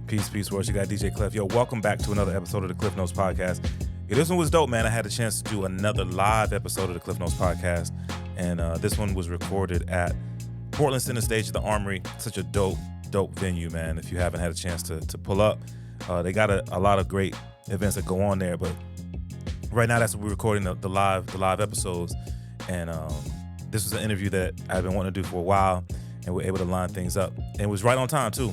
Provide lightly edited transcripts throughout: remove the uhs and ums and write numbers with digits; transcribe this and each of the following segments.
Peace, world. You got DJ Klyph. Yo, welcome back to another episode of the Klyph Notes podcast. Yeah, this one was dope, man. I had a chance to do another live episode of the Klyph Notes podcast, and this one was recorded at Portland Center Stage at the Armory. Such a dope venue, man. If you haven't had a chance to pull up, they got a lot of great events that go on there. But right now, that's what we're recording the live episodes, and this was an interview that I've been wanting to do for a while, and we're able to line things up. And it was right on time too.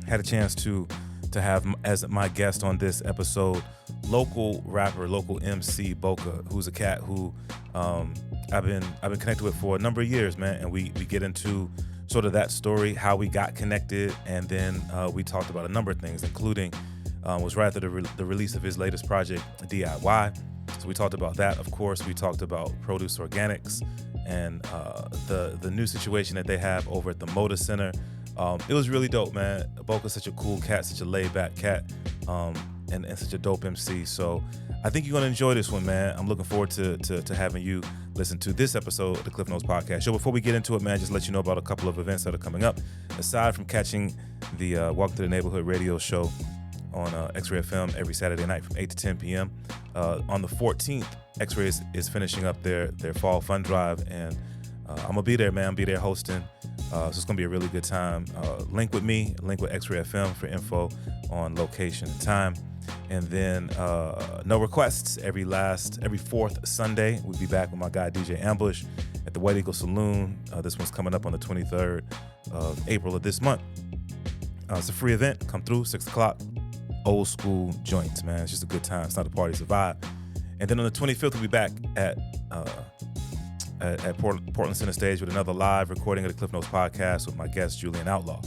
Had a chance to have as my guest on this episode, local rapper, local MC Bocha, who's a cat who I've been connected with for a number of years, man. And we get into sort of that story, how we got connected, and then we talked about a number of things, including was right after the release of his latest project, DIY. So we talked about that, of course. We talked about Produce Organics and the new situation that they have over at the Moda Center. It was really dope, man. Bocha's such a cool cat, such a laid-back cat, and such a dope MC. So I think you're going to enjoy this one, man. I'm looking forward to having you listen to this episode of the Klyph Notes podcast. So before we get into it, man, just let you know about a couple of events that are coming up. Aside from catching the Walk to the Neighborhood radio show on XRAY FM every Saturday night from 8 to 10 p.m., on the 14th, XRAY is finishing up their fall fund drive, and I'm going to be there, man. I'll be there hosting. So it's going to be a really good time. Link with me, link with XRAY FM for info on location and time. And then no requests every fourth Sunday. We'll be back with my guy DJ Ambush at the White Eagle Saloon. This one's coming up on the 23rd of April of this month. It's a free event. Come through, 6 o'clock. Old school joints, man. It's just a good time. It's not a party, it's a vibe. And then on the 25th, we'll be back at Portland Center Stage with another live recording of the Klyph Notes podcast with my guest, Julian Outlaw.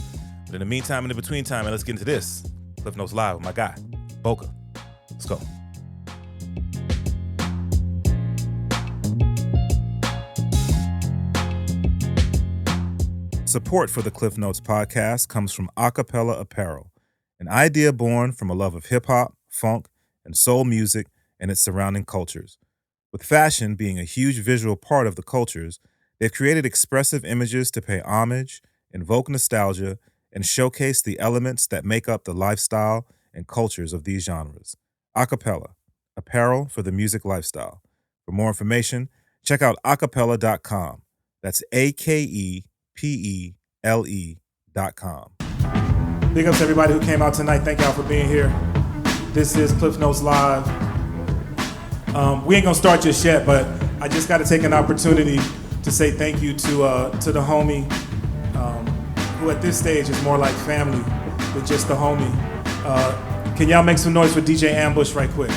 But in the meantime, in the between time, man, let's get into this. Klyph Notes Live with my guy, Bocha. Let's go. Support for the Klyph Notes podcast comes from Akepele Apparel, an idea born from a love of hip-hop, funk, and soul music and its surrounding cultures. With fashion being a huge visual part of the cultures, they've created expressive images to pay homage, invoke nostalgia, and showcase the elements that make up the lifestyle and cultures of these genres. Akepele, apparel for the music lifestyle. For more information, check out akepele.com. That's AKEPELE.com. Big ups to everybody who came out tonight. Thank y'all for being here. This is Klyph Notes Live. We ain't gonna start just yet, but I just got to take an opportunity to say thank you to the homie, who at this stage is more like family than just the homie. Can y'all make some noise for DJ Ambush right quick?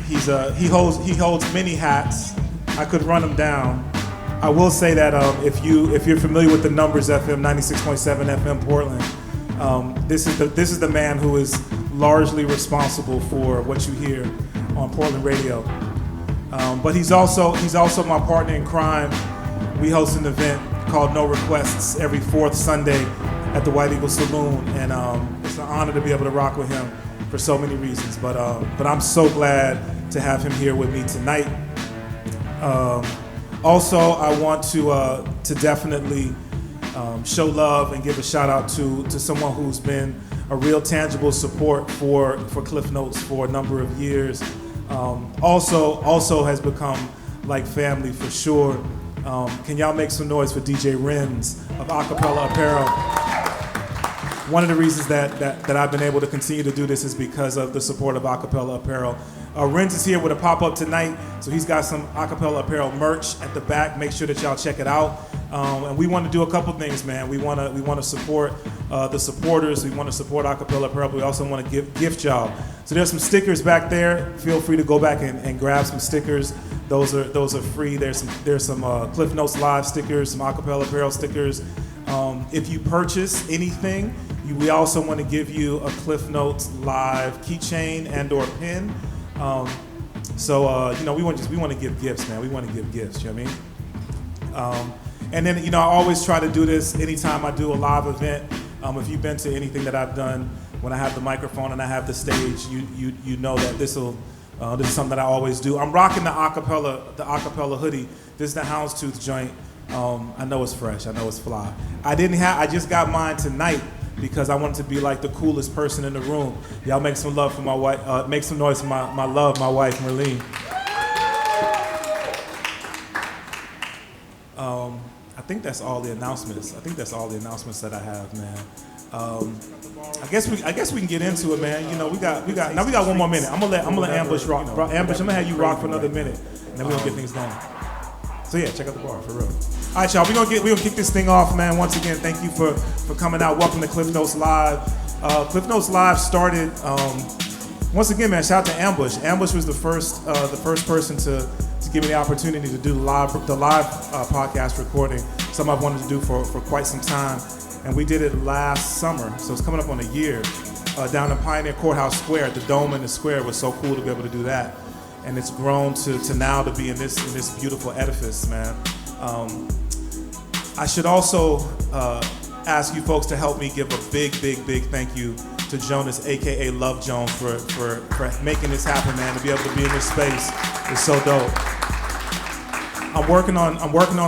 He holds many hats. I could run him down. I will say that if you're familiar with the Numberz FM 96.7 FM Portland. This is the man who is largely responsible for what you hear on Portland radio. But he's also my partner in crime. We host an event called No Requests every fourth Sunday at the White Eagle Saloon, and it's an honor to be able to rock with him for so many reasons. But I'm so glad to have him here with me tonight. Also, I want to definitely show love and give a shout out to someone who's been a real tangible support for Klyph Notes for a number of years. Also has become like family for sure. Can y'all make some noise for DJ Renz of Akepele Apparel? One of the reasons that I've been able to continue to do this is because of the support of Akepele Apparel. Renz is here with a pop-up tonight, so he's got some Akepele Apparel merch at the back. Make sure that y'all check it out. And we want to do a couple things, man. We want to support the supporters. We want to support Akepele Apparel, but we also want to gift y'all. So there's some stickers back there. Feel free to go back and grab some stickers. Those are free. There's some Klyph Notes Live stickers, some Akepele Apparel stickers. If you purchase anything, we also want to give you a Klyph Notes Live keychain and/or pin. We want to give gifts, man. We want to give gifts. You know what I mean? And then I always try to do this anytime I do a live event. If you've been to anything that I've done, when I have the microphone and I have the stage, you know that this is something that I always do. I'm rocking the Akepele hoodie. This is the Houndstooth joint. I know it's fresh. I know it's fly. I just got mine tonight because I wanted to be like the coolest person in the room. Y'all make some love for my wife. Make some noise for my love, my wife, Merlene. I think that's all the announcements. That I have, man. I guess we can get into it, man. You know, we got 1 more minute. I'm gonna let Ambush rock. Ambush, I'm gonna have you rock for another minute, and then we're gonna get things going. So yeah, check out the bar for real. All right, y'all. We're gonna kick this thing off, man. Once again, thank you for coming out. Welcome to Klyph Notes Live. Klyph Notes Live started. Once again, man. Shout out to Ambush. Ambush was the first person to give me the opportunity to do the live podcast recording. Something I've wanted to do for quite some time, and we did it last summer. So it's coming up on a year. Down in Pioneer Courthouse Square, the dome in the square. It was so cool to be able to do that. And it's grown to now to be in this beautiful edifice, man. I should also ask you folks to help me give a big thank you to Jonas, aka Love Jones, for making this happen, man. To be able to be in this space is so dope. I'm working on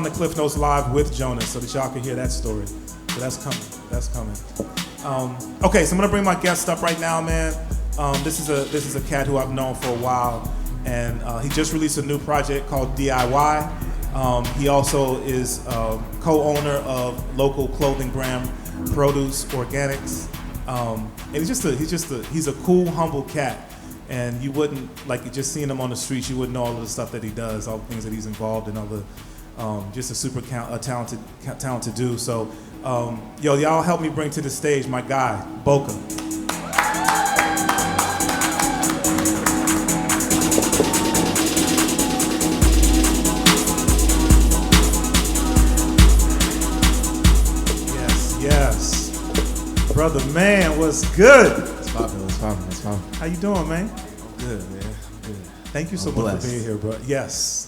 the Klyph Notes Live with Jonas so that y'all can hear that story. So that's coming. Okay, so I'm gonna bring my guest up right now, man. This is a cat who I've known for a while. And he just released a new project called DIY. He also is co-owner of local clothing brand Produce Organics. And he's a cool, humble cat. And you wouldn't, like, just seeing him on the streets, you wouldn't know all of the stuff that he does, all the things that he's involved in, all the just a super talented dude. So, y'all help me bring to the stage my guy, Bocha. Brother, man, what's good? It's poppin'. How you doing, man? I'm good, man. I'm good. Thank you so much for being here, bro. Yes,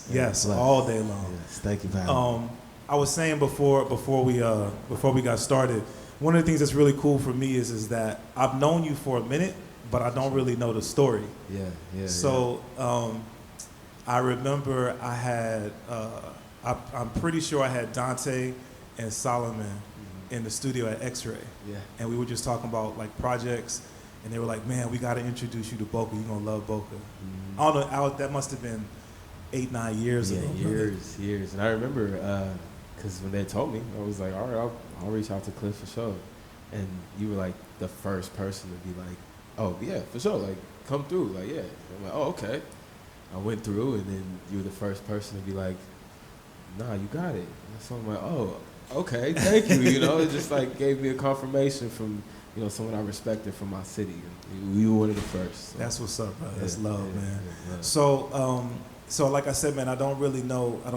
all day long. Yes, thank you for having me. I was saying before we got started, one of the things that's really cool for me is that I've known you for a minute, but I don't really know the story. Yeah. So I remember I had, I'm pretty sure I had Dante and Solomon in the studio at XRAY. Yeah. And we were just talking about like projects, and they were like, man, we got to introduce you to Bocha. You're going to love Bocha. Mm-hmm. I don't know, that must have been 8-9 years ago. Years. And I remember, because when they told me, I was like, all right, I'll reach out to Klyph for sure. And you were like the first person to be like, oh, yeah, for sure. Like, come through. Like, yeah. I'm like, oh, okay. I went through, and then you were the first person to be like, nah, you got it. And so I'm like, oh, okay, thank you. You know, it just like gave me a confirmation from, someone I respected from my city. We were one of the first. So. That's what's up, bro. That's love, man. Yeah. So like I said, man, I don't really know a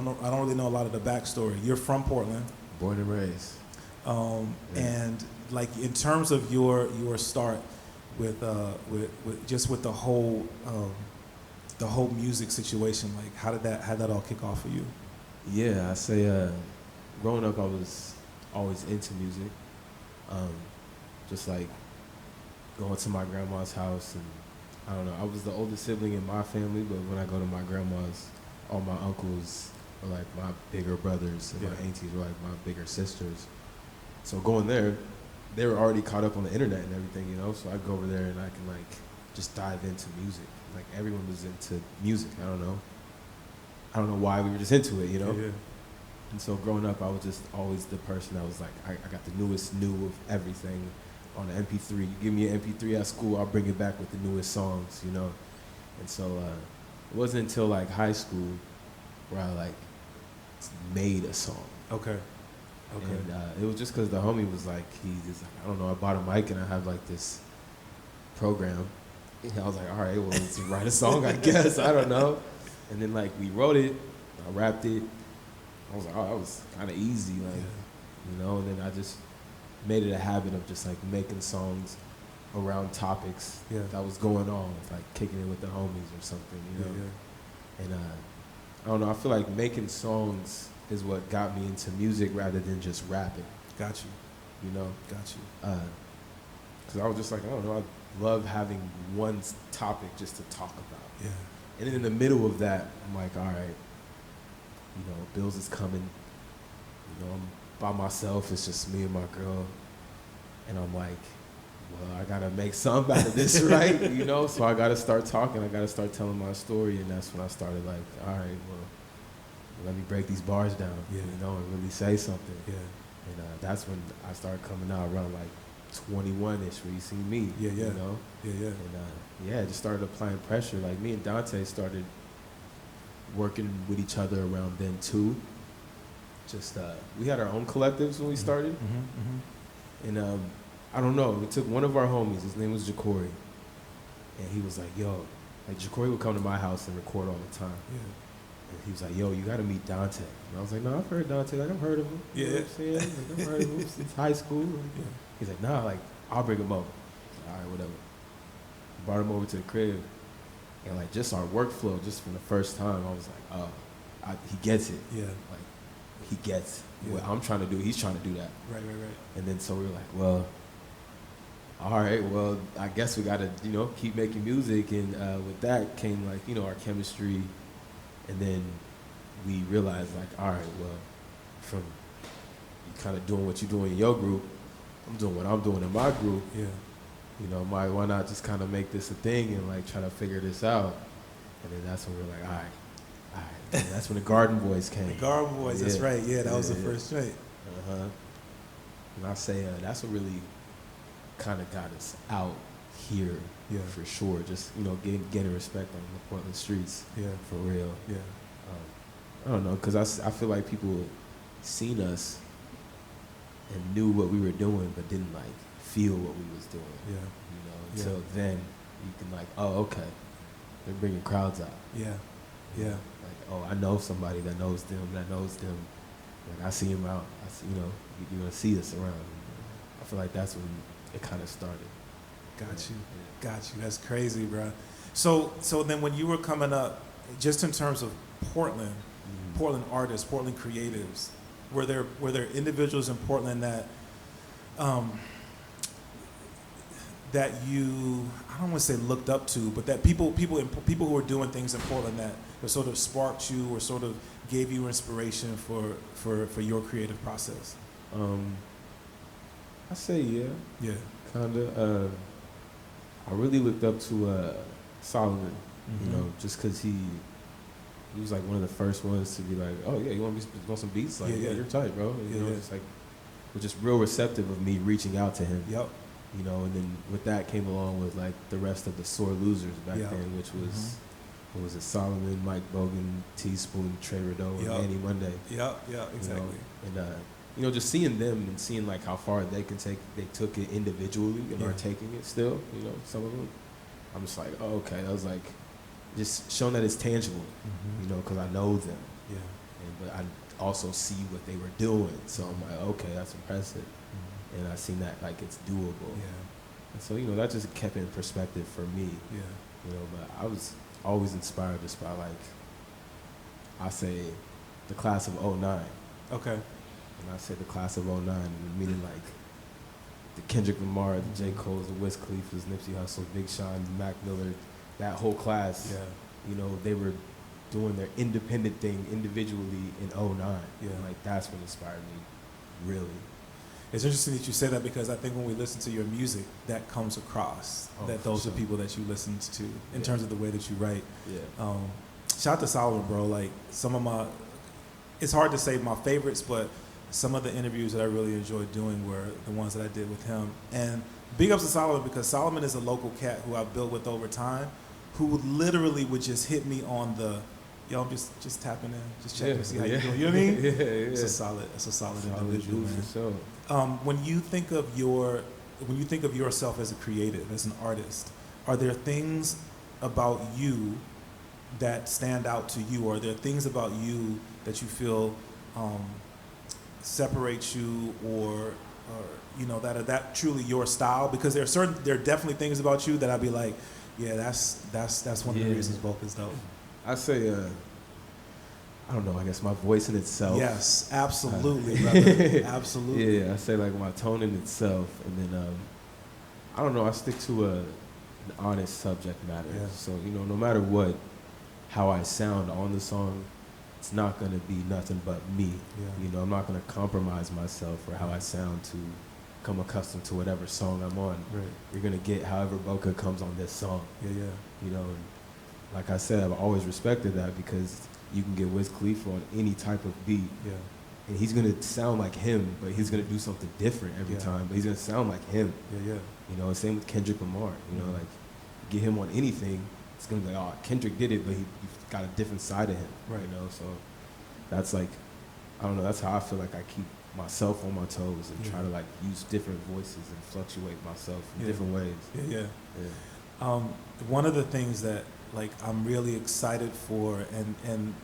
lot of the backstory. You're from Portland. Born and raised. And like in terms of your start with the whole music situation, like how did that all kick off for you? Yeah, I say growing up I was always into music. Just like going to my grandma's house, and I don't know, I was the oldest sibling in my family, but when I go to my grandma's, all my uncles are like my bigger brothers, and my aunties were like my bigger sisters. So going there, they were already caught up on the internet and everything, so I go over there and I can like just dive into music. Like everyone was into music. I don't know why we were just into it, Yeah. And so growing up, I was just always the person that was like, I got the newest of everything on an MP3. You give me an MP3 at school, I'll bring it back with the newest songs, And so it wasn't until like high school where I like made a song. Okay. And it was just because the homie was like, I don't know, I bought a mic and I have like this program. And I was like, all right, well, let's write a song, I guess. I don't know. And then like we wrote it, I rapped it. I was like, oh, that was kind of easy, like, and then I just made it a habit of just like making songs around topics that was going on, like kicking it with the homies or something, And I don't know, I feel like making songs is what got me into music rather than just rapping. Got you. Because I was just like, I don't know, I love having one topic just to talk about. Yeah. And then in the middle of that, I'm like, all right, bills is coming. You know, I'm by myself. It's just me and my girl, and I'm like, well, I gotta make something out of this, right? You know, so I gotta start talking. I gotta start telling my story, and that's when I started like, all right, well, let me break these bars down, you know, and really say something. Yeah. And that's when I started coming out around like 21-ish, where you see me, you know? And it just started applying pressure. Like me and Dante started working with each other around then too. Just, we had our own collectives when we started. And I don't know, we took one of our homies, his name was Jacory. And he was like, yo, like Jacory would come to my house and record all the time. And he was like, yo, you gotta meet Dante. And I was like, no, I've heard Dante, like I've heard of him. You know what I'm saying? Like, I've heard of him since high school. Like, he's like, nah, like, I'll bring him over. All right, whatever. Brought him over to the crib. And like, just our workflow, just from the first time, I was like, oh, he gets it. Yeah. Like, he gets what I'm trying to do, he's trying to do that. Right. And then so we were like, well, all right, well, I guess we gotta, you know, keep making music. And with that came like, you know, our chemistry. And then we realized like, all right, well, from you kind of doing what you're doing in your group, I'm doing what I'm doing in my group. Yeah. You know, why not just kind of make this a thing and like try to figure this out? And then that's when we were like, all right. And that's when the Garden Boys came. The Garden Boys, that's right. Yeah, that was the first joint. And I say that's what really kind of got us out here, for sure. Just, you know, getting respect on the Portland streets, for real. Yeah. I don't know, because I feel like people seen us and knew what we were doing, but didn't like feel what we was doing. Yeah. You know, until then you can like, oh, okay, they're bringing crowds out. Yeah. Yeah. Like, oh, I know somebody that knows them. Like I see him out. I see, you know, you're gonna see us around. I feel like that's when it kind of started. Got you. That's crazy, bro. So then when you were coming up, just in terms of Portland, Portland artists, Portland creatives, were there individuals in Portland that that you, I don't want to say looked up to, but that people who were doing things in Portland that sort of sparked you or sort of gave you inspiration for your creative process? I say kinda. I really looked up to Solomon, you know, just because he was like one of the first ones to be like, oh yeah, you want some beats? Like, yeah, you're tight, bro. You know, it's like, was just real receptive of me reaching out to him. Yep. You know, and then with that came along with like the rest of the Sore Losers back then, which was, what was it, Solomon, Mike Bogan, Teaspoon, Trey Rideau, and Manny Monday. Yep, exactly. You know? And you know, just seeing them and seeing like how far they took it individually and are taking it still, you know, some of them. I'm just like, oh, okay. I was like, just showing that it's tangible, you know, because I know them. Yeah. But I also see what they were doing. So I'm like, okay, that's impressive. And I seen that like it's doable. Yeah. And so, you know, that just kept it in perspective for me. Yeah. You know, but I was always inspired just by like, I say the class of 09. Okay. And I say the class of 09, meaning like the Kendrick Lamar, the J. Cole's, the Wiz Khalifa's, Nipsey Hussle, Big Sean, Mac Miller, that whole class, you know, they were doing their independent thing individually in 09. Yeah. And like that's what inspired me, really. It's interesting that you say that because I think when we listen to your music, that comes across, that those are people that you listened to in terms of the way that you write. Yeah. Shout out to Solomon, bro. Like some of my, it's hard to say my favorites, but some of the interviews that I really enjoyed doing were the ones that I did with him. And big ups to Solomon because Solomon is a local cat who I've built with over time, who literally would just hit me on the, yo, I'm just tapping in, just checking to see how you're doing. You know what I mean? It's a solid individual, man. For sure. When you think of yourself as a creative, as an artist, are there things about you that stand out to you? Or are there things about you that you feel separate you, or you know, that are that truly your style? Because there are definitely things about you that I'd be like, yeah, that's one of the reasons Bocha is dope. I say, I don't know, I guess my voice in itself. Yes, absolutely, brother. Absolutely. Yeah, I say like my tone in itself, and then I don't know, I stick to an honest subject matter. Yeah. So, you know, no matter how I sound on the song, it's not gonna be nothing but me. Yeah. You know, I'm not gonna compromise myself or how I sound to come accustomed to whatever song I'm on. Right. You're gonna get however Bocha comes on this song. Yeah, yeah. You know, and like I said, I've always respected that because you can get Wiz Klyph on any type of beat. Yeah. And he's gonna sound like him, but he's gonna do something different every time. But he's gonna sound like him. Yeah, yeah. You know, same with Kendrick Lamar. You know, like get him on anything, it's gonna be like, oh, Kendrick did it, but you've got a different side of him. Right. You know, so that's like, I don't know. That's how I feel like I keep myself on my toes and try to like use different voices and fluctuate myself in different ways. Yeah, yeah. One of the things that like I'm really excited for, and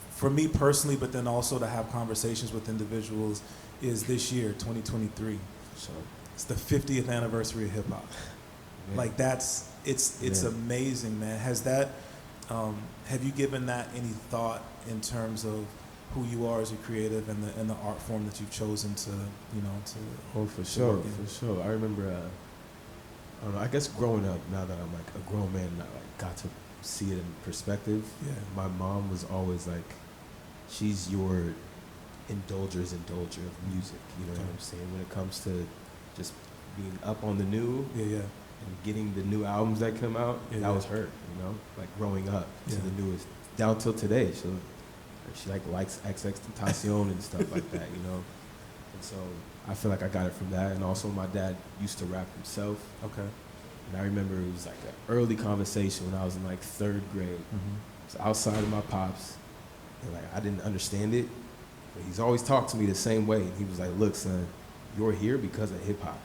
for me personally, but then also to have conversations with individuals, is this year, 2023. So it's the 50th anniversary of hip hop. Like it's amazing, man. Has that, have you given that any thought in terms of who you are as a creative and the art form that you've chosen to, you know, to? Oh, for sure, for sure. I remember, I don't know, I guess growing up, now that I'm like a grown man, I like got to see it in perspective. Yeah. My mom was always like, she's your indulger of music, you know what I'm saying? When it comes to just being up on the new and getting the new albums that come out, that was her, you know? Like growing up to the newest, down till today. She like likes XXXTentacion and stuff like that, you know? And so I feel like I got it from that. And also my dad used to rap himself. Okay. And I remember it was like an early conversation when I was in like 3rd grade. I was outside of my pops, and like I didn't understand it, but he's always talked to me the same way. And he was like, "Look, son, you're here because of hip hop.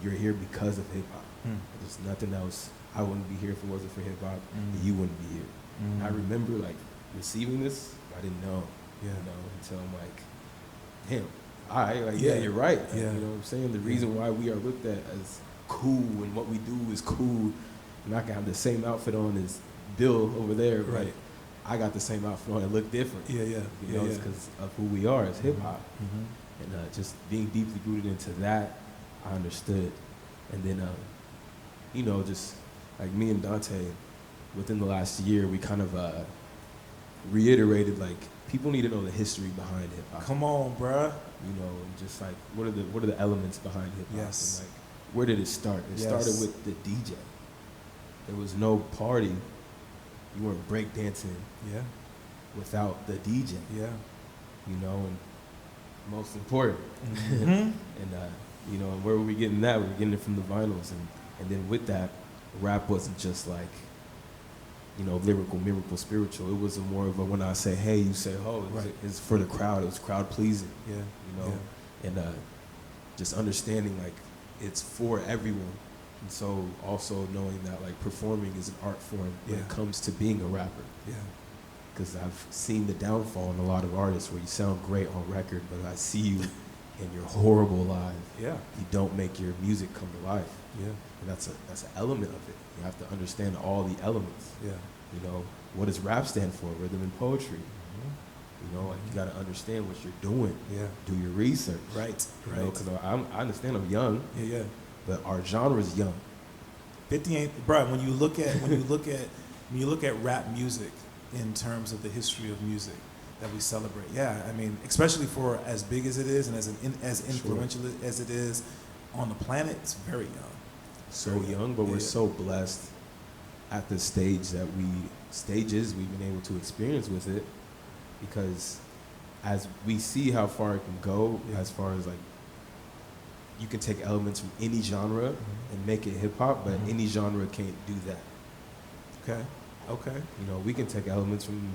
You're here because of hip hop. There's nothing else. I wouldn't be here if it wasn't for hip hop. And you wouldn't be here." And I remember like receiving this, I didn't know, you know, until I'm like, damn, all right, like you're right. You know what I'm saying? The reason why we are looked at as cool and what we do is cool. And I can have the same outfit on as Bill over there, but I got the same outfit on and look different. You know, it's because of who we are as hip hop. And just being deeply rooted into that, I understood. And then, you know, just like me and Dante, within the last year, we kind of reiterated like people need to know the history behind hip hop. Come on, bruh. You know, and just like what are the elements behind hip hop? Yes. And like where did it start? It started with the DJ. There was no party. You weren't breakdancing. Without the DJ. You know, and most important. And you know, and where were we getting that? We were getting it from the vinyls, and then with that, rap wasn't just like, you know, lyrical, miracle, spiritual. It was more of a when I say hey, you say ho. It's for the crowd. It was crowd pleasing. You know, and just understanding like it's for everyone. And so also knowing that like performing is an art form when it comes to being a rapper. Because I've seen the downfall in a lot of artists where you sound great on record, but I see you and you're horrible live. You don't make your music come to life. And that's an element of it. You have to understand all the elements. You know, what does rap stand for? Rhythm and poetry. You know, like you got to understand what you're doing. Do your research. You know, because I understand I'm young. But our genre is young. 58, bro. When you look at rap music in terms of the history of music that we celebrate, I mean, especially for as big as it is and as influential as it is on the planet, it's very young. So young, but we're so blessed at the stage that we've been able to experience with it, because as we see how far it can go, as far as like you can take elements from any genre and make it hip hop, but any genre can't do that. Okay. You know, we can take elements from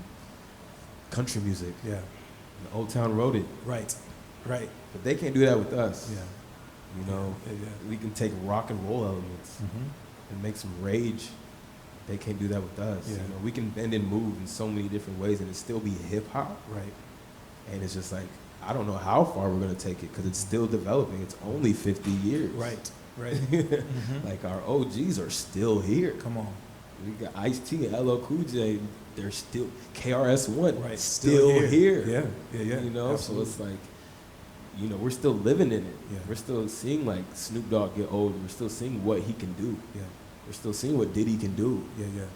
country music. And Old Town wrote it. Right. But they can't do that with us. You know, we can take rock and roll elements and make some rage. They can't do that with us. You know, we can bend and move in so many different ways and it still be hip hop. And it's just like, I don't know how far we're gonna take it because it's still developing. It's only 50 years. Like our OGs are still here. Come on. We got Ice-T and LL Cool J. They're still KRS-One. Still here. You know, so it's like, you know, we're still living in it. We're still seeing like Snoop Dogg get old. We're still seeing what he can do. We're still seeing what Diddy can do.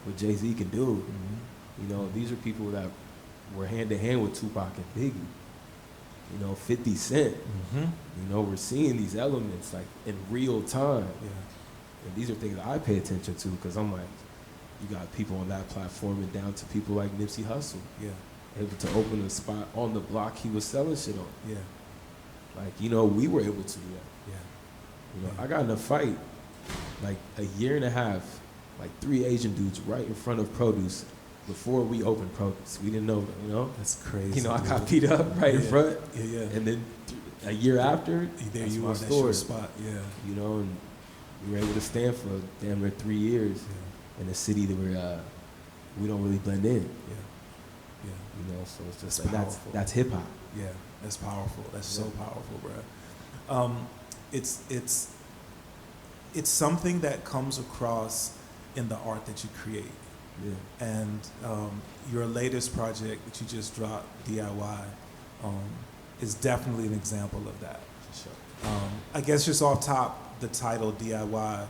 What Jay-Z can do. You know, these are people that we're hand to hand with Tupac and Biggie. You know, 50 Cent. Mm-hmm. You know, we're seeing these elements like in real time. Yeah. And these are things that I pay attention to because I'm like, you got people on that platform and down to people like Nipsey Hussle. Yeah. Able to open a spot on the block he was selling shit on. Yeah. Like, you know, we were able to do that. Yeah. You know, Yeah. I got in a fight like a year and a half, like 3 Asian dudes right in front of Produce before we opened Produce. We didn't know them, you know? That's crazy. You know, I dude. got beat up right in front. Yeah, yeah. And then a year after, There that's you my were, that's story. your spot. Yeah. You know, and we were able to stand for damn near 3 years Yeah. in a city that we don't really blend in. Yeah. Yeah. You know, so it's just That's like, powerful. that's hip hop. Yeah, that's powerful. That's so Yeah. powerful, bro. It's something that comes across in the art that you create. Yeah. And your latest project that you just dropped, DIY, is definitely an example of that. For sure. I guess just off top, the title DIY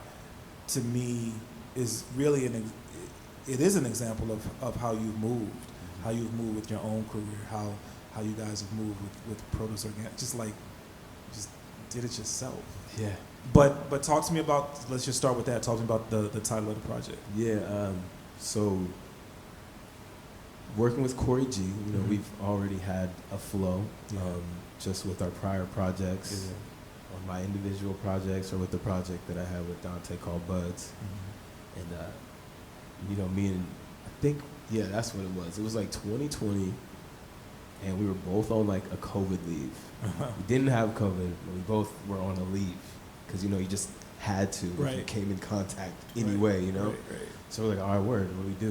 to me is really it is an example of how you've moved, how you've moved with your own career, how you guys have moved with Produce Organic, just did it yourself. Yeah. But talk to me about, let's just start with that. Talk to me about the title of the project. Yeah, so working with Corey G, you know, Mhm. we've already had a flow, Yeah. just with our prior projects, Yeah. on my individual projects, or with the project that I had with Dante called Buds. And, you know, me and, I think, yeah, that's what it was. It was like 2020, and we were both on like a COVID leave. We didn't have COVID, but we both were on a leave. Because, you know, you just had to if you Right. came in contact anyway, you know? Right. So we're like, all right, word, what do we do?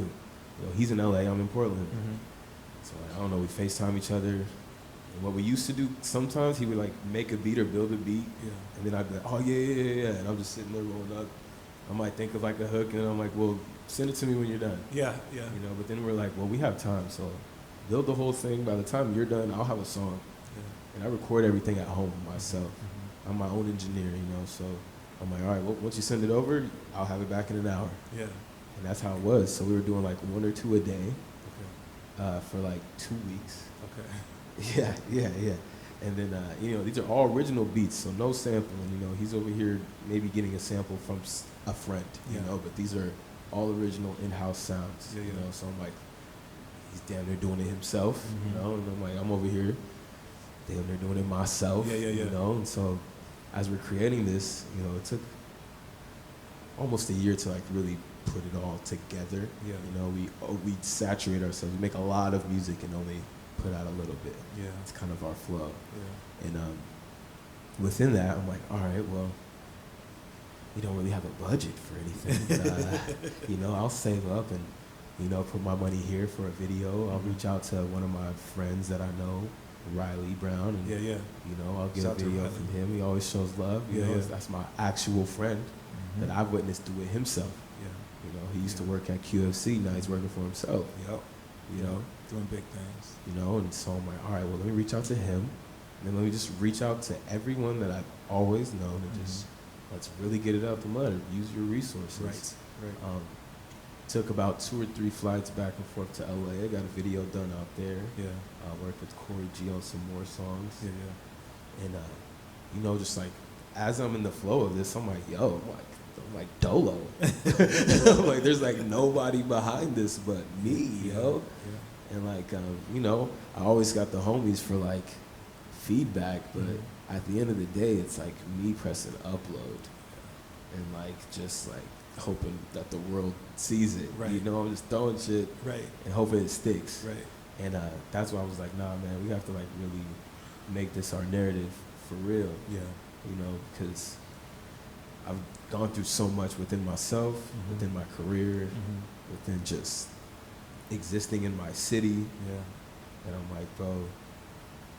You know, he's in LA, I'm in Portland. Mhm. So I don't know, we FaceTime each other. And what we used to do, sometimes he would like make a beat or build a beat. Yeah. And then I'd be like, oh yeah. And I'm just sitting there rolling up. I might think of like a hook and I'm like, well, send it to me when you're done. Yeah. You know, but then we're like, well, we have time. So build the whole thing. By the time you're done, I'll have a song. And I record everything at home myself. Mhm. I'm my own engineer, you know, so I'm like, all right, well, once you send it over, I'll have it back in an hour. Yeah. And that's how it was. So we were doing like 1 or 2 a day Okay. for like 2 weeks. Okay. Yeah. And then, you know, these are all original beats, so no sampling. You know, he's over here maybe getting a sample from a friend, you Yeah. know, but these are all original in-house sounds, Yeah, you yeah. know. So I'm like, he's damn near doing it himself, Mhm. you know, and I'm like, I'm over here damn near doing it myself, Yeah. you know. And so as we're creating this, you know, it took almost a year to like really put it all together. Yeah. You know, we saturate ourselves. We make a lot of music and only put out a little bit. Yeah. It's kind of our flow. Yeah. And within that, I'm like, all right, well, we don't really have a budget for anything. But, you know, I'll save up and, you know, put my money here for a video. I'll reach out to one of my friends that I know, Riley Brown. And, Yeah. you know, I'll get Shout a out to video Riley. from him. He always shows love. You Yeah, know, yeah. that's my actual friend that I've witnessed do it himself. Yeah. You know, he used to Yeah. work at QFC. Now he's working for himself. Yep. You know, Doing big things. you know, and so I'm like, all right, well, let me reach out to him. And then let me just reach out to everyone that I've always known and just let's really get it out the mud. Use your resources. Right. Took about 2 or 3 flights back and forth to LA. I got a video done out there. Yeah. Worked with Corey G on some more songs. Yeah. And, you know, just like, as I'm in the flow of this, I'm like, yo, I'm like Dolo. I'm like, there's like nobody behind this but me, yo. Yeah. And like, you know, I always got the homies for like feedback, but at the end of the day, it's like me pressing upload and like just like hoping that the world sees it. Right. You know, I'm just throwing shit Right. and hoping it sticks. Right. And that's why I was like, nah, man, we have to like really make this our narrative for real. Yeah. You know, because I've gone through so much within myself, within my career, within just existing in my city. Yeah. And I'm like, bro,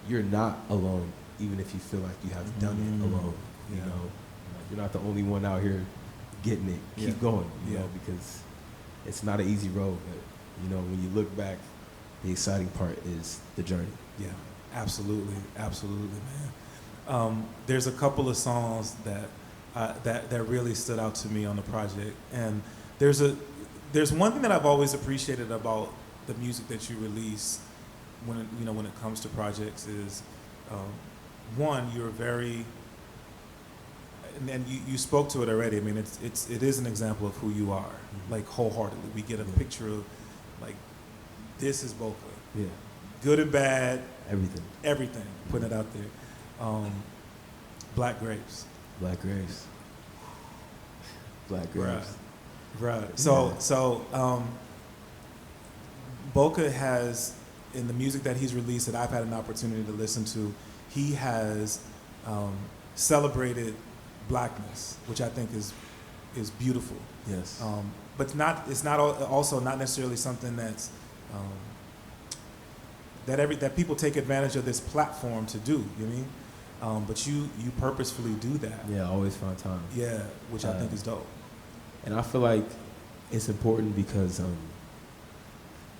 you're not alone, even if you feel like you have done it alone. You Yeah. know, like, you're not the only one out here getting it. Keep Yeah. going, you Yeah. know, because it's not an easy road. But, you know, when you look back, the exciting part is the journey. Yeah, absolutely, man. There's a couple of songs that really stood out to me on the project, and there's one thing that I've always appreciated about the music that you release when it comes to projects is, one, you're very, and you spoke to it already. I mean, it is an example of who you are, like wholeheartedly. We get a picture of, like, this is Bocha. Yeah. Good and bad. Everything. Putting it out there. Black grapes. Black grapes. Black grapes. Right. So Bocha has, in the music that he's released that I've had an opportunity to listen to, he has celebrated blackness, which I think is beautiful. Yes. But it's not also not necessarily something that's that people take advantage of this platform to do. You mean? But you purposefully do that. Yeah, always find time. Yeah, which I think is dope. And I feel like it's important because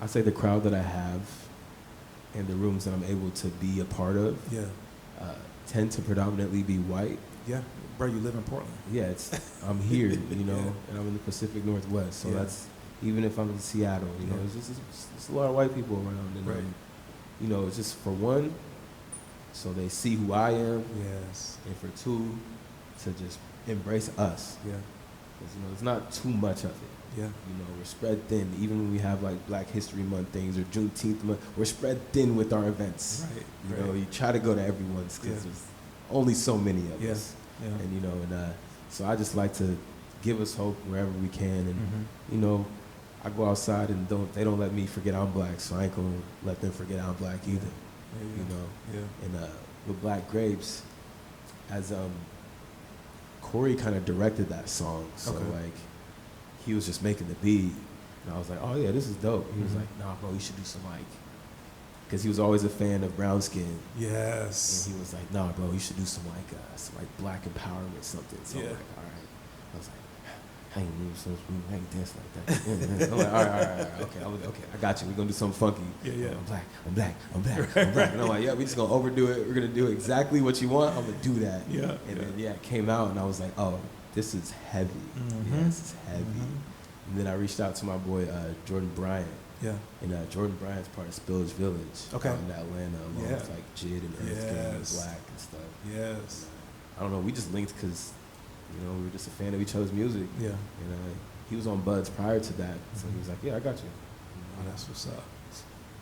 I say the crowd that I have and the rooms that I'm able to be a part of tend to predominantly be white. Yeah, bro, you live in Portland. Yeah, I'm here, and I'm in the Pacific Northwest. So that's, even if I'm in Seattle, it's a lot of white people around. And, it's just for one, so they see who I am. Yes. And for two, to just embrace us. Yeah. Because, it's not too much of it. Yeah. We're spread thin. Even when we have like Black History Month things or Juneteenth month, we're spread thin with our events. Right. You try to go to everyone's because there's only so many of us. Yeah. And so I just like to give us hope wherever we can. And I go outside and they don't let me forget I'm Black, so I ain't gonna let them forget I'm Black either. Yeah. And with Black Grapes, as Corey kind of directed that song, so like he was just making the beat, and I was like, oh yeah, this is dope. He was like, nah, bro, you should do some like, because he was always a fan of brown skin. Yes. And he was like, nah, bro, you should do some like Black empowerment something. So I'm like, all right. I was like, I ain't move so smooth, I ain't dance like that. I'm like, all right, okay, I got you. We're gonna do something funky. Yeah. I'm black. And I'm like, yeah, we just gonna overdo it. We're gonna do exactly what you want. I'm gonna do that. Yeah. And then it came out, and I was like, oh, this is heavy. Yeah, this is heavy. And then I reached out to my boy Jordan Bryant. Yeah. And Jordan Bryant's part of Spillage Village. Okay. In Atlanta, along with like Jid and Earth Gang and Black and stuff. Yes. I don't know. We just linked because, we were just a fan of each other's music. Yeah. And he was on Buds prior to that, so he was like, "Yeah, I got you." Oh, that's what's up.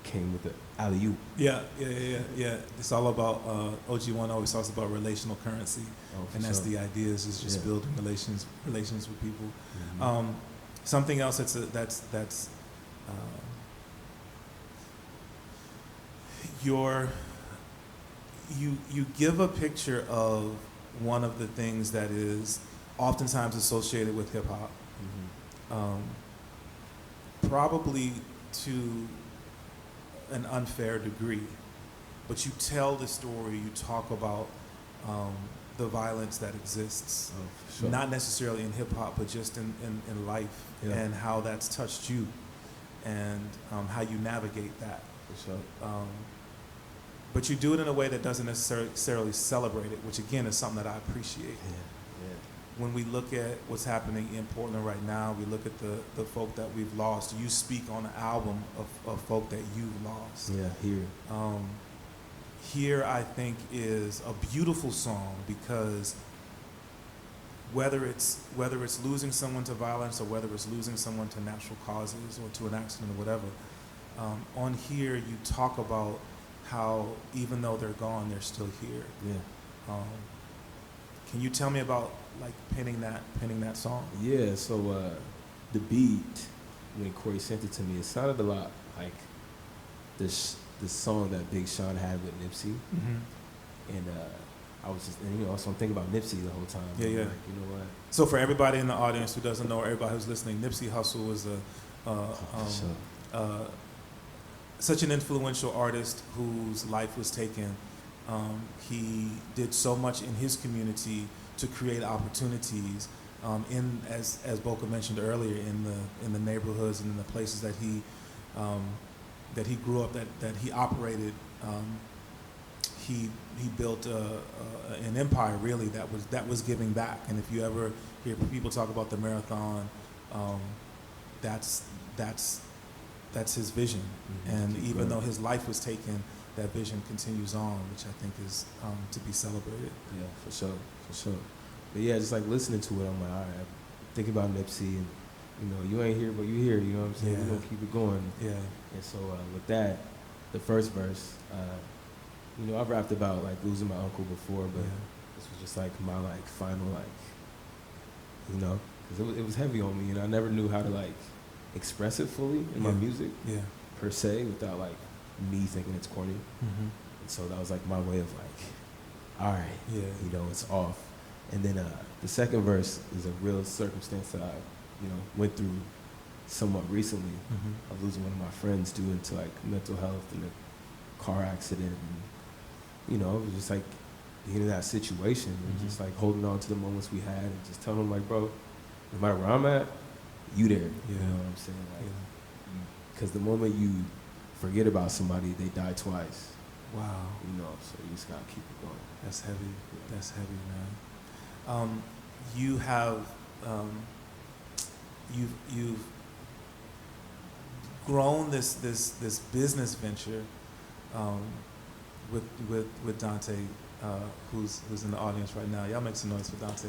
Came with the alley-oop. Yeah. It's all about OG1 always talks about relational currency, and that's the idea is just building relations with people. Something else that's you give a picture of one of the things that is oftentimes associated with hip hop, probably to an unfair degree, but you tell the story, you talk about the violence that exists, not necessarily in hip hop, but just in life, and how that's touched you, and how you navigate that. But you do it in a way that doesn't necessarily celebrate it, which again is something that I appreciate. When we look at what's happening in Portland right now, we look at the folk that we've lost. You speak on an album of folk that you've lost. Yeah, here. Here, I think, is a beautiful song because whether it's losing someone to violence or whether it's losing someone to natural causes or to an accident or whatever, on here you talk about how even though they're gone, they're still here. Yeah. Can you tell me about like penning that song? Yeah. So the beat, when Corey sent it to me, it sounded a lot like this song that Big Sean had with Nipsey, and I was just, so I'm thinking about Nipsey the whole time. Yeah. Like, you know what? So for everybody in the audience who doesn't know, or everybody who's listening, Nipsey Hussle was such an influential artist whose life was taken. He did so much in his community to create opportunities, as Bocha mentioned earlier, in the neighborhoods and in the places that he grew up, that he operated. He built an empire really that was giving back. And if you ever hear people talk about the marathon, that's that's his vision. Mm-hmm. And Keep even going. though his life was taken, that vision continues on, which I think is to be celebrated. Yeah, for sure. But yeah, just like listening to it, I'm like, all right, I'm thinking about Nipsey, and you know, you ain't here, but you here. You know what I'm saying? Yeah. We're gonna keep it going. Yeah. And so with that, the first verse, you know, I've rapped about like losing my uncle before, but this was just like my like final like, you know, because it was heavy on me, and I never knew how to like express it fully in my music per se without like me thinking it's corny. Mm-hmm. And so that was like my way of like, all right, you know, it's off. And then the second verse is a real circumstance that I, you know, went through somewhat recently of losing one of my friends due to like mental health and a car accident. And, you know, it was just like being in that situation and just like holding on to the moments we had and just telling them like, bro, no matter where I'm at, you there. You know what I'm saying? Like, because the moment you forget about somebody, they die twice. Wow. You know, so you just gotta keep it going. That's heavy. That's heavy, man. You have you've grown this business venture with Dante, who's in the audience right now. Y'all make some noise for Dante.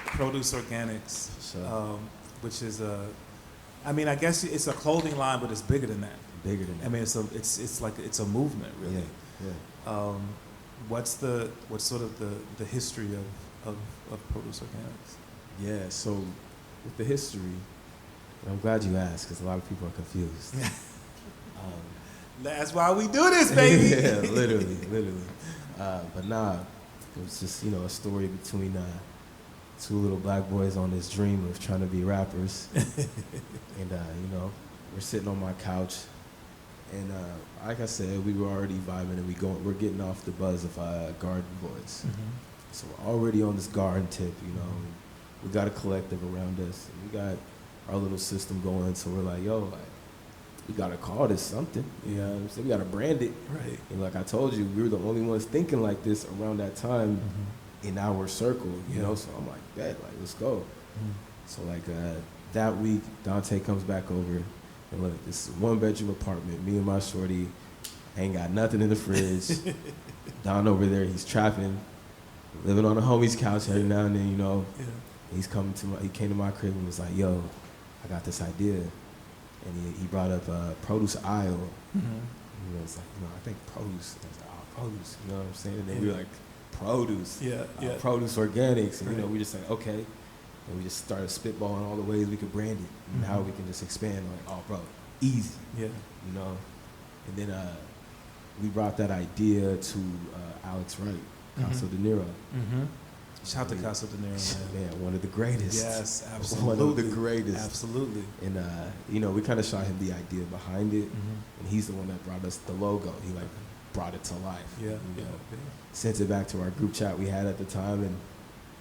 Produce Organics, which is I mean, I guess it's a clothing line, but it's bigger than that. Bigger than that. I mean, it's like it's a movement, really. Yeah. What's sort of the history of Produce Organics? Yeah. So with the history, and I'm glad you asked because a lot of people are confused. That's why we do this, baby. Yeah, literally. But nah, it was just, you know, a story between two little black boys on this dream of trying to be rappers. And, you know, we're sitting on my couch. And like I said, we were already vibing and we're getting off the buzz of Garden Boys. So we're already on this garden tip, you know. We got a collective around us. And we got our little system going. So we're like, yo, like, we got to call this something. You know what I'm saying? We got to brand it. Right. And like I told you, we were the only ones thinking like this around that time in our circle, you know? So I'm like, bet, like, let's go. So like that week, Dante comes back over. And look, this is a one-bedroom apartment. Me and my shorty ain't got nothing in the fridge. Don over there, he's trapping, living on a homie's couch every now and then, you know. He came to my crib and was like, yo, I got this idea. And he brought up produce aisle. You know, it's like, you know, I think produce. And I was like, oh, produce. You know what I'm saying? And then we were like, produce. Produce Organics. And, you know, we just like, okay. And we just started spitballing all the ways we could brand it and how we can just expand. Like, oh, bro, easy. You know? And then we brought that idea to Alex Wright, Casa De Niro. Shout out to Casa De Niro, man. Man, one of the greatest. Yes, absolutely. One of the greatest. Absolutely. And, you know, we kind of shot him the idea behind it. And he's the one that brought us the logo. He, like, brought it to life. You know? Sent it back to our group chat we had at the time, and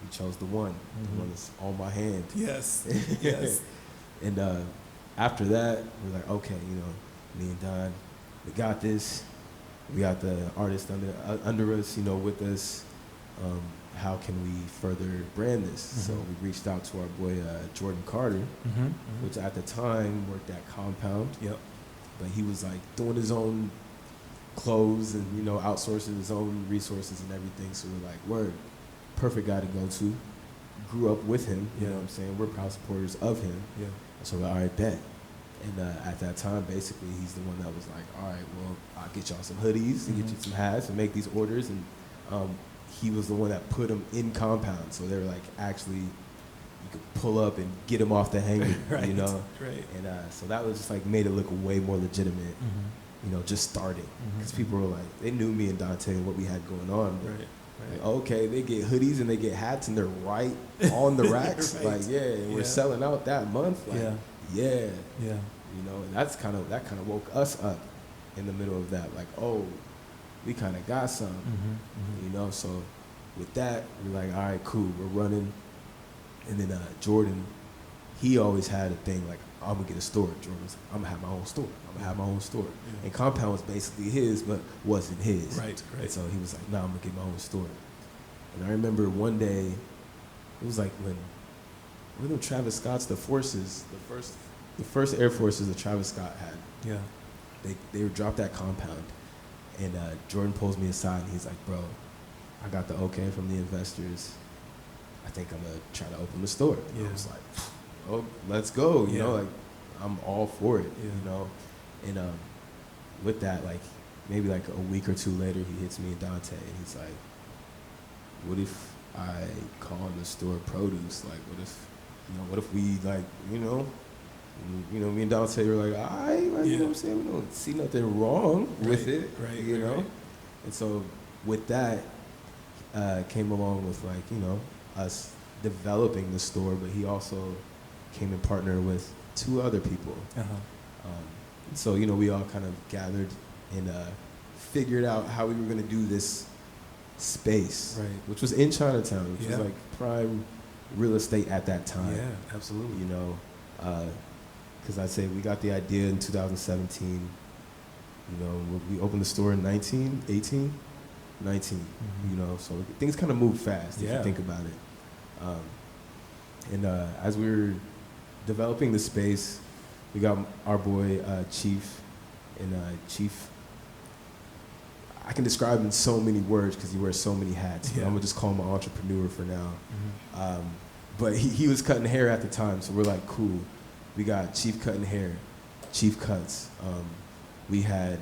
we chose the one that's on my hand. Yes. And after that, we're like, okay, you know, me and Don, we got this. We got the artist under us, you know, with us. How can we further brand this? So we reached out to our boy Jordan Carter, which at the time worked at Compound. But he was like doing his own clothes and, you know, outsourcing his own resources and everything. So we're like, word, perfect guy to go to. Grew up with him, you know what I'm saying? We're proud supporters of him. So we're like, all right, bet. And at that time, basically, he's the one that was like, all right, well, I'll get y'all some hoodies and get you some hats and make these orders. And he was the one that put them in Compound. So they were like, actually, you could pull up and get them off the hanger, you know? And so that was just like made it look way more legitimate, you know, just starting. Because people were like, they knew me and Dante and what we had going on. Like, okay, they get hoodies and they get hats and they're right on the racks. Like, and we're selling out that month. Like, you know, and that kind of woke us up in the middle of that. Like, oh, we kind of got some, you know. So with that, we're like, all right, cool, we're running. And then Jordan, he always had a thing like, I'm gonna get a store. Jordan was like, I'm gonna have my own store. And Compound was basically his, but wasn't his. And so he was like, nah, I'm gonna get my own store. And I remember one day, it was like when One of them Travis Scott's, the Forces, the first Air Forces that Travis Scott had. Yeah. They would drop that compound, and Jordan pulls me aside and he's like, bro, I got the okay from the investors. I think I'm gonna try to open the store. Yeah. I was like, oh, let's go. You Yeah. know, like I'm all for it. Yeah. You know, and with that, like maybe like a week or two later, he hits me and Dante, and he's like, what if I call the store produce? Like, what if we like, me and Dante were like, all right, like, you know what I'm saying? We don't see nothing wrong with it, you know? Right. And so with that came along with like, us developing the store, but he also came and partnered with 2 other people. So, we all kind of gathered and figured out how we were going to do this space, right, which was in Chinatown, which was like prime real estate at that time. Yeah, absolutely. Because I'd say we got the idea in 2017. We opened the store in 19. Mm-hmm. So things kind of moved fast if you think about it. As we were developing the space, we got our boy Chief, and Chief, I can describe him in so many words because he wears so many hats. But I'm gonna just call him an entrepreneur for now. Mm-hmm. But he was cutting hair at the time, so we're like, cool. We got Chief cutting hair, Chief cuts. We had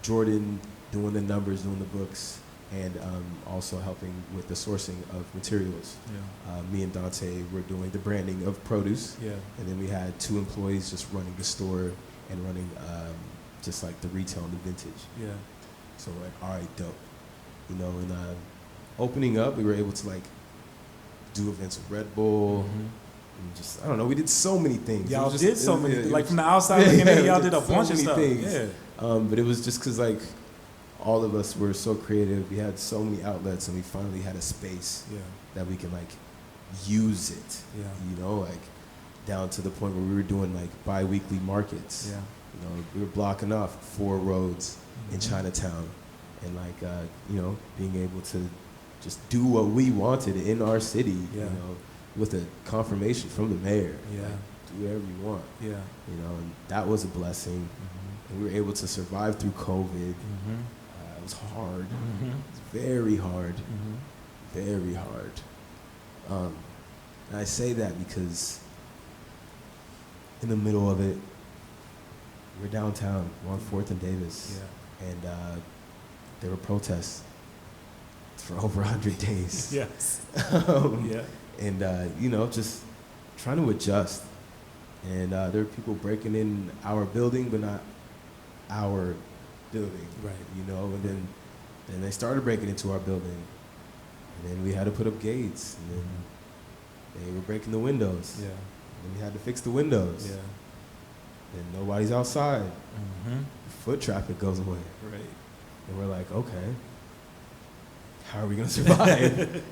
Jordan doing the numbers, doing the books, and also helping with the sourcing of materials. Yeah. Me and Dante were doing the branding of produce. Yeah. And then we had 2 employees just running the store and running just like the retail and the vintage. Yeah. So we're like, all right, dope. And opening up, we were able to like do events with Red Bull. Mm-hmm. And just, I don't know, we did so many things. Y'all did so many things. Like from the outside looking in, y'all did a bunch of stuff. Things. Yeah. But it was just because like all of us were so creative. We had so many outlets, and we finally had a space that we can like use it. Yeah. Like down to the point where we were doing like bi-weekly markets. Yeah. We were blocking off 4 roads in Chinatown, and like being able to just do what we wanted in our city. Yeah. With a confirmation from the mayor. Yeah. Like, do whatever you want. Yeah. And that was a blessing. Mm-hmm. And we were able to survive through COVID. Mm-hmm. It was hard. Mm-hmm. It was very hard. Mm-hmm. Very hard. And I say that because in the middle of it, we're downtown. We're on 4th and Davis. Yeah. And there were protests for over 100 days. Yes. Yeah. And, just trying to adjust. And there were people breaking in our building, but not our building. Right. And then they started breaking into our building. And then we had to put up gates. And then they were breaking the windows. Yeah. And we had to fix the windows. Yeah. And nobody's outside. Mm-hmm. Foot traffic goes away. Right. And we're like, okay, how are we going to survive?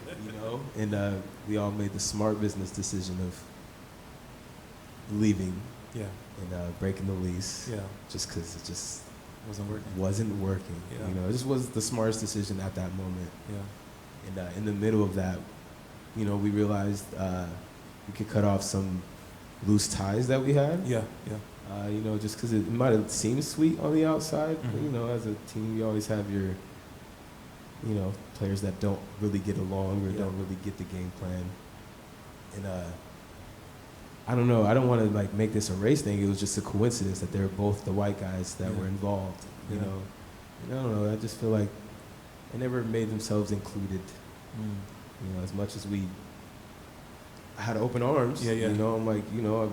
And we all made the smart business decision of leaving. Yeah. And breaking the lease. Yeah. Just because it just wasn't working. Yeah. It just was the smartest decision at that moment. Yeah. And in the middle of that, we realized we could cut off some loose ties that we had. Yeah. Yeah. Just because it might have seemed sweet on the outside. Mm-hmm. But, as a team, you always have your players that don't really get along or don't really get the game plan. And I don't know. I don't want to like make this a race thing. It was just a coincidence that they're both the white guys that were involved. And I don't know. I just feel like they never made themselves included. As much as we had open arms. Yeah, yeah. I'm like,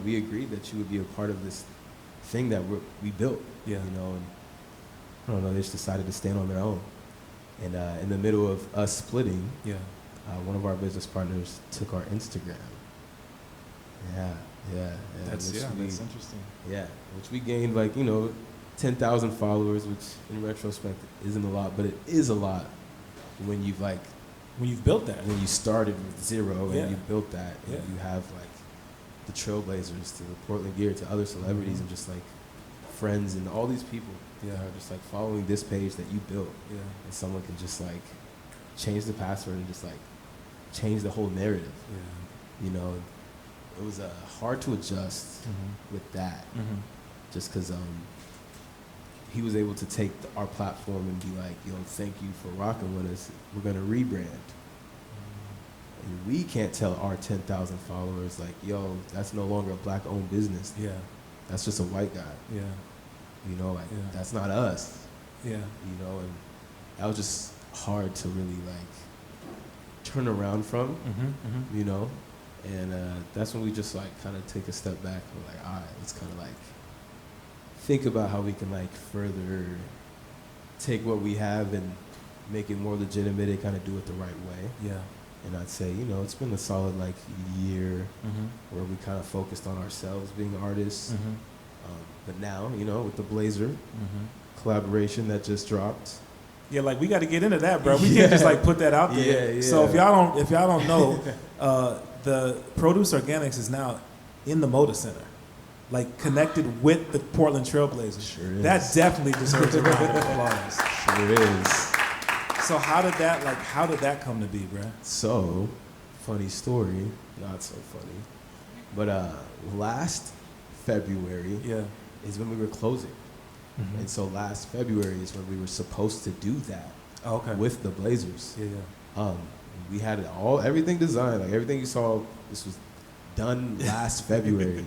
we agreed that you would be a part of this thing that we built. Yeah. And I don't know. They just decided to stand on their own. And in the middle of us splitting, one of our business partners took our Instagram. Yeah. That's interesting. Yeah, which we gained like 10,000 followers, which in retrospect isn't a lot, but it is a lot when you've built that. When you started with 0 and you built that, and you have like the Trailblazers to the Portland Gear to other celebrities and just like friends and all these people. Yeah, are just like following this page that you built. Yeah. And someone can just like change the password and just like change the whole narrative. Yeah. it was hard to adjust with that, just because he was able to take our platform and be like, yo, thank you for rocking with us. We're going to rebrand. And we can't tell our 10,000 followers, like, yo, that's no longer a black-owned business. Yeah. That's just a white guy. Yeah. You know, like, that's not us. Yeah. You know, and that was just hard to really, like, turn around from, you know? And that's when we just, like, kind of take a step back. We're like, all right, let's kind of, like, think about how we can, like, further take what we have and make it more legitimate and kind of do it the right way. Yeah. And I'd say, you know, it's been a solid, like, year where we kind of focused on ourselves being artists. But now, you know, with the Blazer collaboration that just dropped. Yeah, like, we got to get into that, bro. We can't just, like, put that out there. Yeah. So if y'all don't know, the Produce Organics is now in the Moda Center, like, connected with the Portland Trailblazers. Sure is. That definitely deserves a round of applause. Sure is. So how did that come to be, bro? So, funny story, not so funny, but last February is when we were closing. And so last February is when we were supposed to do that with the Blazers. We had everything designed, like everything you saw, this was done last February,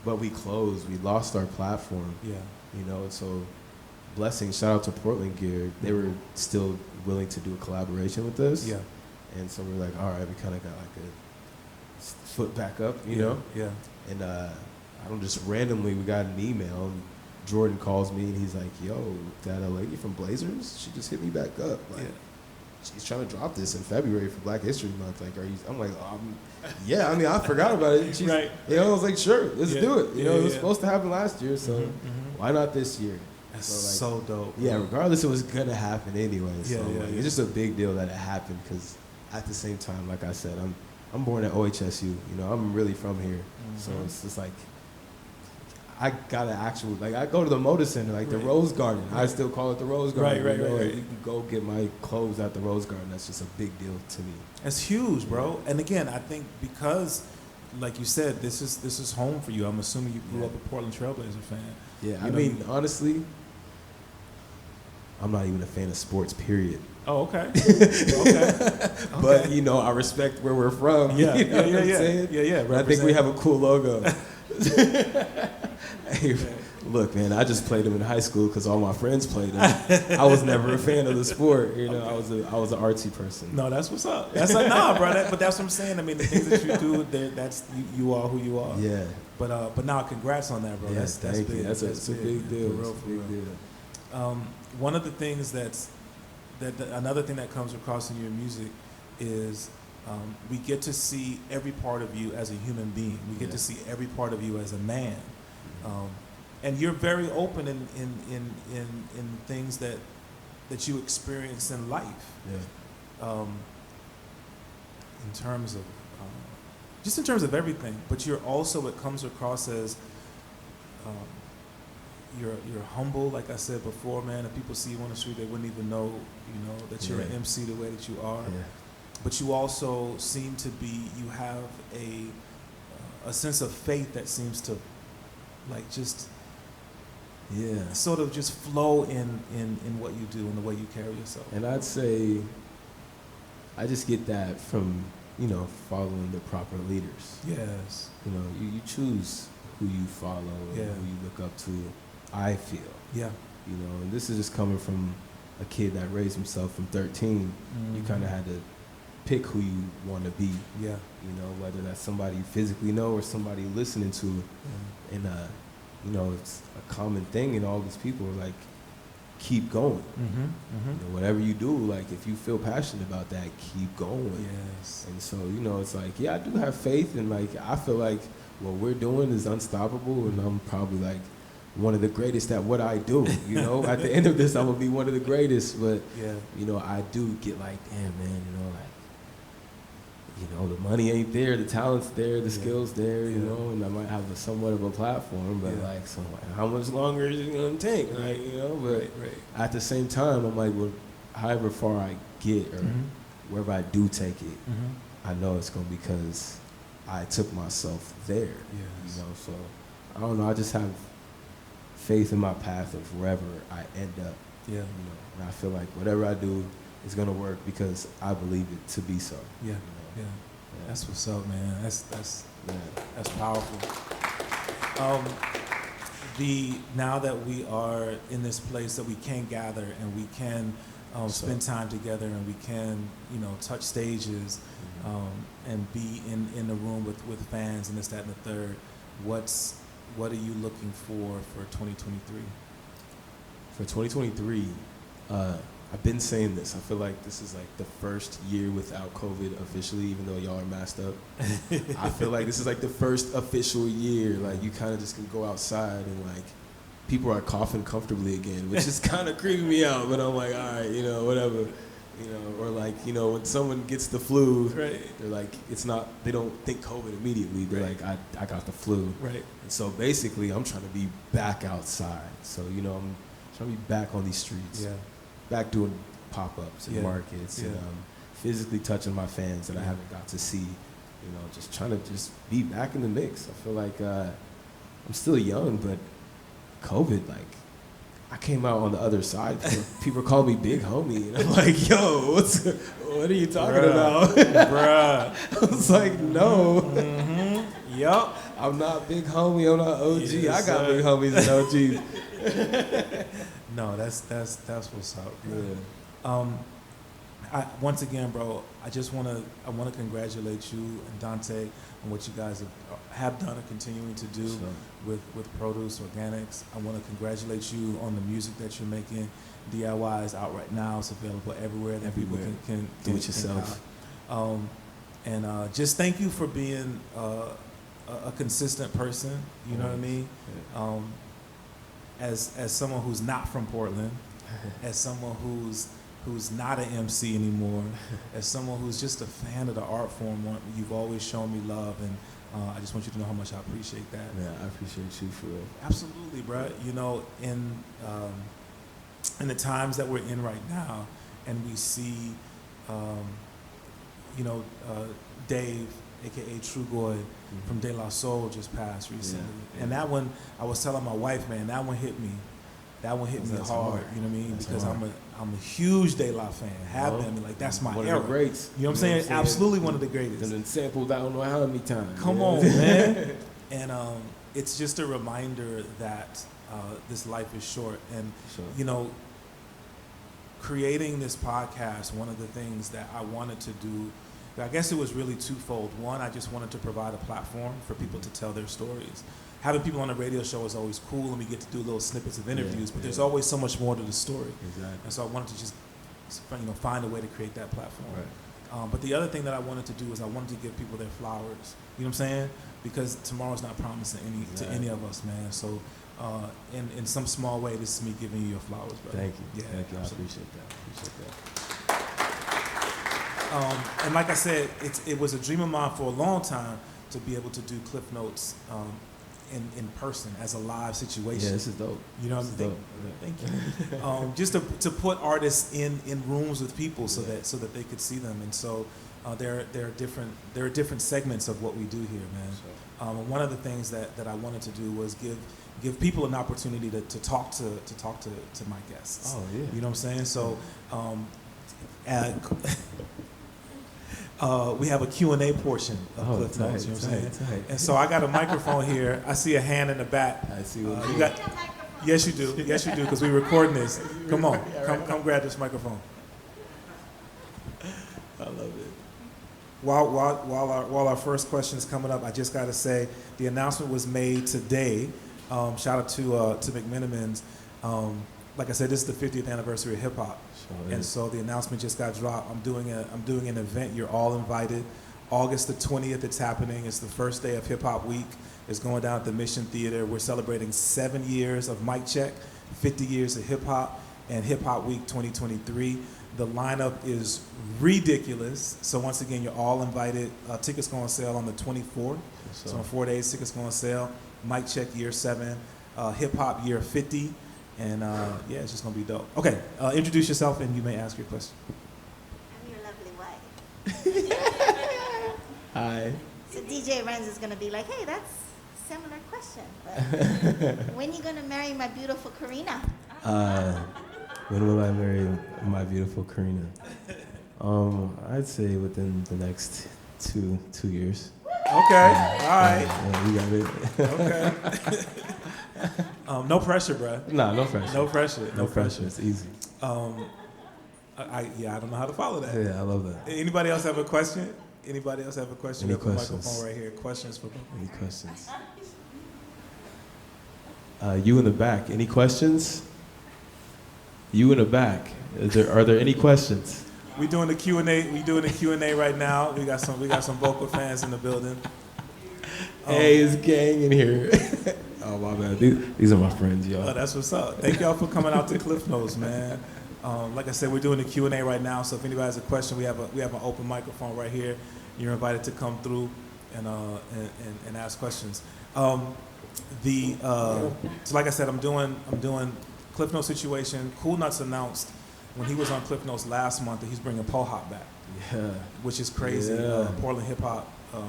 but we closed, we lost our platform. You know, so blessing, shout out to Portland Gear, they were still willing to do a collaboration with us. And so we're like, all right, we kind of got like a foot back up, you know? And I don't just randomly, we got an email, and Jordan calls me and he's like, yo, that lady from Blazers, she just hit me back up. Like, she's trying to drop this in February for Black History Month. Like, I'm like, yeah, I mean, I forgot about it. She's, you know, I was like, sure, let's do it. You know, it was supposed to happen last year, so why not this year? That's so, like, so dope. Yeah, regardless, it was going to happen anyway. So it's just a big deal that it happened because at the same time, like I said, I'm born at OHSU. You know, I'm really from here. So it's just like, I got an actual, like, I go to the Moda Center, like the Rose Garden. I still call it the Rose Garden. Right. You can go get my clothes at the Rose Garden. That's just a big deal to me. It's huge, bro. And again, I think because, like you said, this is home for you. I'm assuming you grew up a Portland Trailblazer fan. Yeah, I mean, honestly, I'm not even a fan of sports, period. Oh, okay. But, you know, I respect where we're from. Yeah, you know what I'm saying? Yeah. I think we have a cool logo. Hey, look, man, I just played them in high school because all my friends played them. I was never a fan of the sport. You know, I was an artsy person. No, that's what's up. That's like, nah, bro. But that's what I'm saying. I mean, the things that you do, that's you are who you are. Yeah. But now, congrats on that, bro. Yeah, that's big. That's a big deal. For real. One of the things another thing that comes across in your music is we get to see every part of you as a human being. We get to see every part of you as a man. And you're very open in things that you experience in life. In terms of just in terms of everything, but you're also, it comes across as you're humble, like I said before, man. If people see you on the street, they wouldn't even know, you know, that you're an MC the way that you are. But you also seem to be, you have a sense of faith that seems to, like, just sort of just flow in what you do and the way you carry yourself. And I'd say I just get that from, you know, following the proper leaders. Yes. You know, you choose who you follow and who you look up to, I feel. Yeah. You know, and this is just coming from a kid that raised himself from 13. You kind of had to pick who you want to be. Yeah. You know, whether that's somebody you physically know or somebody listening to. And, you know, it's a common thing in all these people, like, keep going. You know, whatever you do, like, if you feel passionate about that, keep going. Yes. And so, you know, it's like, yeah, I do have faith, and, like, I feel like what we're doing is unstoppable, and I'm probably, like, one of the greatest at what I do. You know, at the end of this, I'm gonna be one of the greatest. But you know, I do get like, damn, man, you know, like, you know, the money ain't there, the talent's there, the skills there, you know, and I might have somewhat of a platform, but like, so like, how much longer is it gonna take? Like, you know, but at the same time, I'm like, well, however far I get or wherever I do take it, I know it's gonna be because I took myself there. Yes. You know, so I don't know. I just have faith in my path of wherever I end up. Yeah. You know, and I feel like whatever I do is gonna work because I believe it to be so. Yeah. You know? Yeah. Yeah. That's what's up, man. That's powerful. Now that we are in this place that we can gather and we can spend time together and we can, touch stages, and be in the room with fans and this, that, and the third. What are you looking for 2023? For 2023, I've been saying this. I feel like this is like the first year without COVID officially, even though y'all are masked up. I feel like this is like the first official year. Like you kind of just can go outside and like people are coughing comfortably again, which is kind of creeping me out. But I'm like, all right, whatever. Or like, when someone gets the flu, right. They're like, they don't think COVID immediately. They're right. like, I got the flu. Right. And so basically I'm trying to be back outside. So, I'm trying to be back on these streets. Yeah. Back doing pop-ups and markets and physically touching my fans that I haven't got to see, just trying to just be back in the mix. I feel like I'm still young, but COVID, like, I came out on the other side. People call me big homie, and I'm like, yo, what are you talking about? Bruh. I was like, no. Mm-hmm. Yup. I'm not big homie, I'm not OG. Yes, I got big homies and OGs. No, that's what's up. Yeah. Once again, bro, I want to congratulate you and Dante on what you guys have done and continuing to do with Produce Organics. I want to congratulate you on the music that you're making. DIY is out right now. It's available everywhere that people can do it yourself. And just thank you for being a consistent person. You know what I mean? Yeah. As someone who's not from Portland, as someone who's not an MC anymore, as someone who's just a fan of the art form, you've always shown me love, and I just want you to know how much I appreciate that. Yeah, I appreciate you for real. Absolutely, bro. In the times that we're in right now, and we see, Dave, aka Trugoy, from De La Soul just passed recently. Yeah. And that one, I was telling my wife, man, that one hit me. That one hit me hard, you know what I mean? Because I'm a huge De La fan. Have been, like, that's my one era. Of the greats. You know what I'm saying? Absolutely one of the greatest. And then sampled I don't know how many times. Come on, man. And it's just a reminder that this life is short. And, creating this podcast, one of the things that I wanted to do, I guess it was really twofold. One, I just wanted to provide a platform for people to tell their stories. Having people on the radio show is always cool, and we get to do little snippets of interviews, but there's always so much more to the story. Exactly. And so I wanted to just find a way to create that platform. Right. But the other thing that I wanted to do is I wanted to give people their flowers. You know what I'm saying? Because tomorrow's not promised to any of us, man. So in some small way, this is me giving you your flowers, brother. Thank you. Yeah, Thank you. absolutely. I appreciate that. And like I said, it was a dream of mine for a long time to be able to do Klyph Notes in person as a live situation. Yeah, this is dope. You know what I'm saying? Thank you. Just to put artists in rooms with people so that they could see them. And so there are different segments of what we do here, man. Sure. One of the things that I wanted to do was give people an opportunity to talk to my guests. Oh yeah. You know what I'm saying? So we have a Q&A portion of Klyph Notes, you know what I'm saying? Tight. And so I got a microphone here. I see a hand in the back. I see what you got. Yes, you do. Yes, you do, because we're recording this. Come on. Come grab this microphone. I love it. While our first question is coming up, I just got to say the announcement was made today. Shout out to McMenamins. Like I said, this is the 50th anniversary of hip hop. And so the announcement just got dropped. I'm doing an event. You're all invited. August the 20th, it's happening. It's the first day of Hip Hop Week. It's going down at the Mission Theater. We're celebrating 7 years of Mic Check, 50 years of hip hop, and Hip Hop Week 2023. The lineup is ridiculous. So once again, you're all invited. Tickets go on sale on the 24th. So in 4 days, tickets go on sale. Mic Check year 7, Hip Hop year 50. And it's just gonna be dope. Okay, introduce yourself and you may ask your question. I'm your lovely wife. Hi. So DJ Renz is gonna be like, hey, that's a similar question. But when you gonna marry my beautiful Karina? When will I marry my beautiful Karina? I'd say within the next two years. Okay, all right. Yeah, you got it. Okay. No pressure, bro. Nah, no pressure. No pressure. No pressure. It's easy. I don't know how to follow that. Yeah, I love that. Anybody else have a question? Anybody else have a question? Any We have a questions? microphone right here. Questions for Any questions? You in the back. Any questions? You in the back. Are there any questions? We doing the Q&A. We doing the Q&A right now. We got some vocal fans in the building. Hey, it's gang in here. Oh my bad. These are my friends, y'all. Oh, that's what's up. Thank y'all for coming out to Klyph Notes, man. Like I said, we're doing the Q&A right now. So if anybody has a question, we have an open microphone right here. You're invited to come through and ask questions. So like I said, I'm doing Klyph Notes situation. Cool Nuts announced when he was on Klyph Notes last month that he's bringing Pohop back. Yeah. Which is crazy. Yeah. Portland,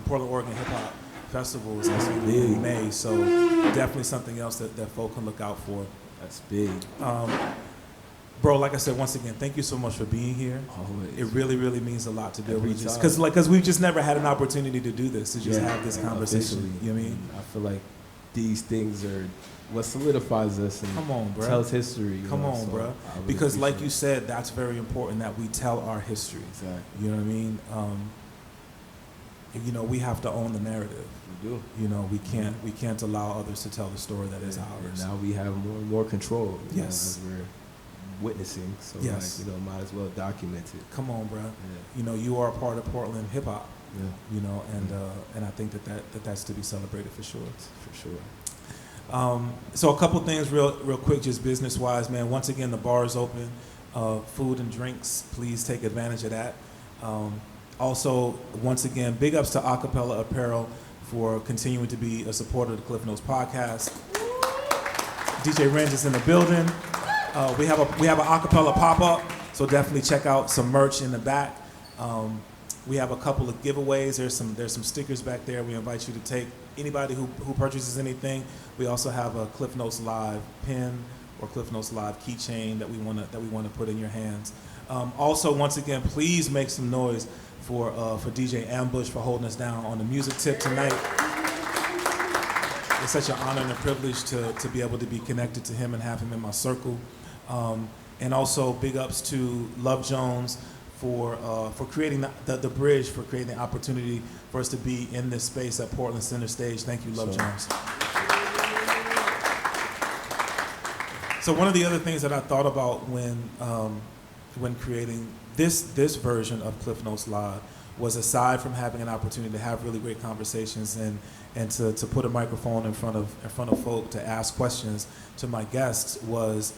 Oregon Hip Hop Festival is actually in May, so definitely something else that folk can look out for. That's big. Bro, like I said, once again, thank you so much for being here. Always. It really, really means a lot to be able Every to just, time. because we've just never had an opportunity to do this, to just have this conversation. Officially. You know what I mean? I feel like these things are what solidifies us and Come on, bro. tells history. Come on, bro. Because like you said, that's very important that we tell our history. Exactly. You know what I mean? We have to own the narrative. We do. We can't allow others to tell the story that is And ours. now we have more and more control. Yes. As we're witnessing. So Yes. might as well document it. Come on, bro. Yeah. You are a part of Portland hip hop. Yeah. And I think that's to be celebrated for sure. For sure. So a couple things real quick, just business wise, man. Once again, the bar is open. Food and drinks, please take advantage of that. Also, once again, big ups to Akepele Apparel for continuing to be a supporter of the Klyph Notes podcast. DJ Renz is in the building. We have an Akepele pop-up, so definitely check out some merch in the back. We have a couple of giveaways. There's some stickers back there. We invite you to take. Anybody who purchases anything. We also have a Klyph Notes Live pin or Klyph Notes Live keychain that we want to put in your hands. Also, once again, please make some noise for DJ Ambush for holding us down on the music tip tonight. It's such an honor and a privilege to be able to be connected to him and have him in my circle. And also, big ups to Love Jones for creating the bridge, for creating the opportunity for us to be in this space at Portland Center Stage. Thank you, Love Jones. So one of the other things that I thought about when creating this version of Klyph Notes Live was, aside from having an opportunity to have really great conversations and to put a microphone in front of folk to ask questions to my guests, was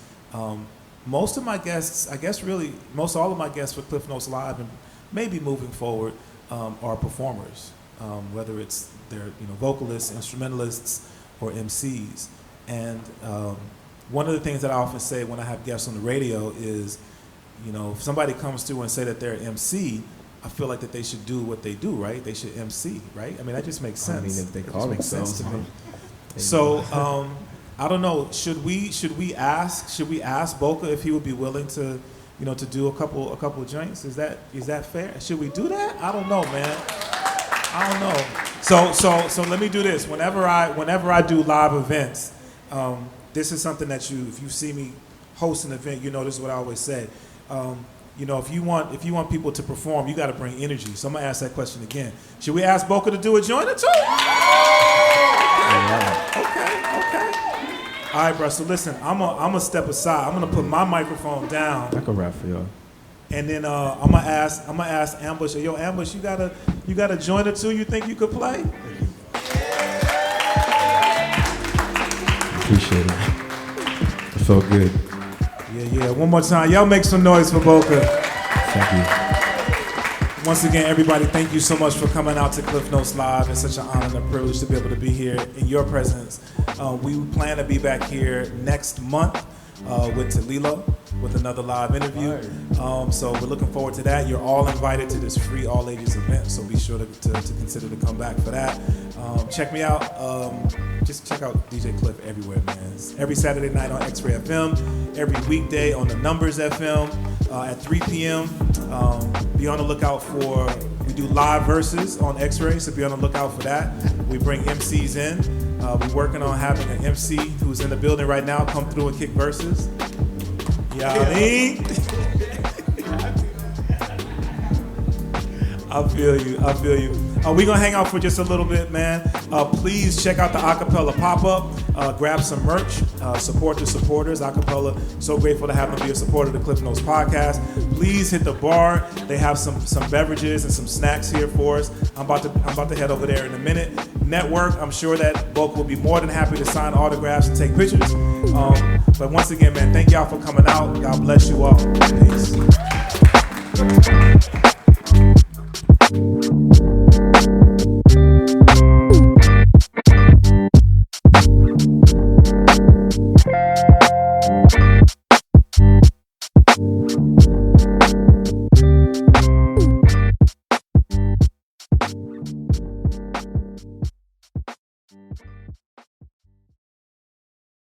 most of my guests, I guess really most all of my guests for Klyph Notes Live and maybe moving forward are performers, whether it's they're vocalists, instrumentalists, or MCs. And one of the things that I often say when I have guests on the radio is, if somebody comes through and say that they're an MC, I feel like that they should do what they do, right? They should MC, right? I mean, that just makes sense. I mean, if they call themselves to me. So I don't know. Should we ask Bocha if he would be willing to, to do a couple of joints? Is that fair? Should we do that? I don't know, man. I don't know. So let me do this. Whenever I do live events, this is something that if you see me host an event, this is what I always say. If you want people to perform, you got to bring energy. So I'm gonna ask that question again. Should we ask Bocha to do a joint or two? Okay. All right, bro. So listen, I'm gonna step aside. I'm gonna put my microphone down. I can rap for y'all. And then I'm gonna ask Ambush. Yo, Ambush, you got a joint or two you think you could play? Appreciate it. It felt good. Yeah. One more time. Y'all make some noise for Bocha. Thank you. Once again, everybody, thank you so much for coming out to Klyph Notes Live. It's such an honor and a privilege to be able to be here in your presence. We plan to be back here next month with Talilo. with another live interview. So we're looking forward to that. You're all invited to this free all ages event, so be sure to consider to come back for that. Check me out. Just check out DJ Klyph everywhere, man. It's every Saturday night on XRAY FM, every weekday on the Numberz FM at 3 p.m. Be on the lookout for, we do live verses on XRAY, so be on the lookout for that. We bring MCs in. We're working on having an MC who's in the building right now come through and kick verses. Yeah, I mean, I feel you. We're going to hang out for just a little bit, man. Please check out the Akepele pop-up. Grab some merch. Support the supporters. Akepele, so grateful to have them be a supporter of the Klyph Notes podcast. Please hit the bar. They have some beverages and some snacks here for us. I'm about to head over there in a minute. Network, I'm sure that Bocha will be more than happy to sign autographs and take pictures. But once again, man, thank y'all for coming out. God bless you all. Peace.